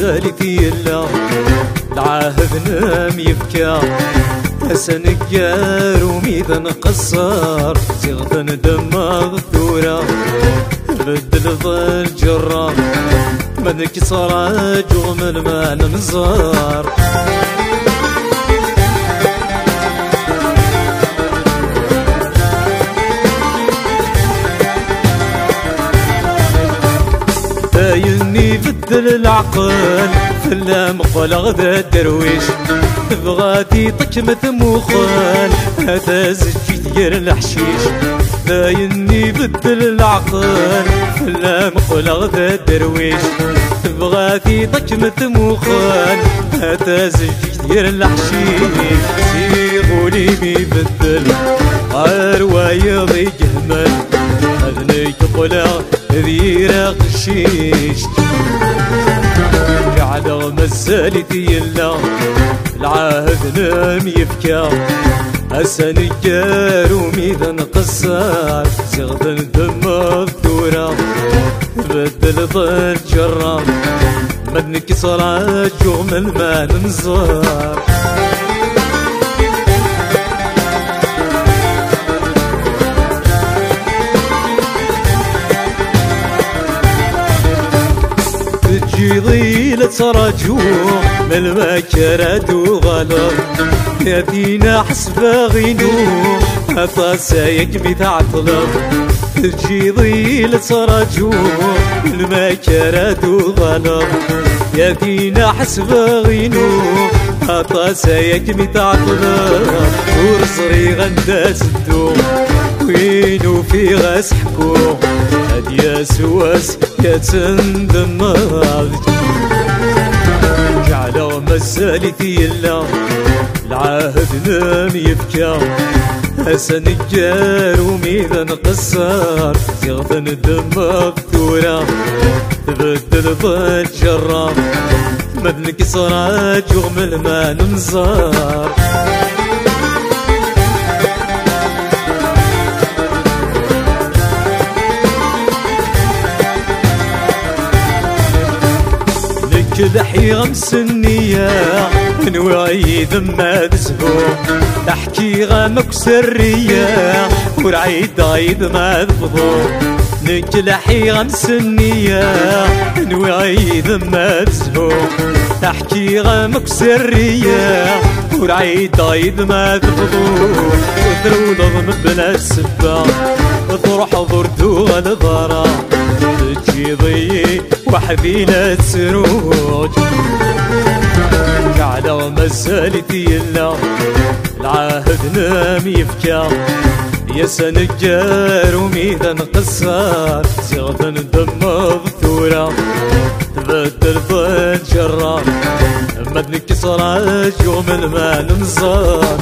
مازال يلا العهد نام يبكى حسن الجار وميذا نقصر صيغة دماغ الثورة بدل ظل جرار منك صار جوم المال مزار دايني بدل العقل فلا مقبل غدا الدرويش بغاتي طكمة موخان هذا زجي ديال الحشيش دايني بدل العقل فلا مقبل غدا الدرويش بغاتي طكمة موخان هذا زجي ديال الحشيش سيغولي ميبدل عرواي ضي جهمل أذنيك قلا ذيرا قشيش قاعدة مزالتي يلا العهد نام يبكى حسن الجار وميذا نقصر صيغة الدم الثورة بدل ظل جرار مدنك صلاة جوم المال نزار تجي ضيلة تراجو من المكرد وغلط يدينا حسب غينو هطا سايق بتعطلب تجي ضيلة تراجو من المكرد وغلط يدينا حسب غينو هطا سايق بتعطلب ورصري غندا سدو وينو في غاس حكو هاد يا سواس يا تندم جعلوا مزالتي يلا العهد نام يبكى حسن الجار وميذا نقصر صيغة الدم الثورة تبدل ظل جرار مدنك صراج يغم المال نزار كدحي غمس النية نوعي ذمة اسبوع تحكي غمك سرية ورعيد عيد ما ذفضو نكلحي غمس النية نوعي ذمة اسبوع تحكي غمك سرية ورعيد عيد ما ذفضو وذرو ضم بلا السبا تروح ضردو غالضرا تجي ضي وحدي لا تسروج قاعدة مزالتي يلا العهد نام يبكى يا سنجار وميذا نقصر صيغة دم الثورة تبدل ظل جرار مدنك صراج يوم المال نزار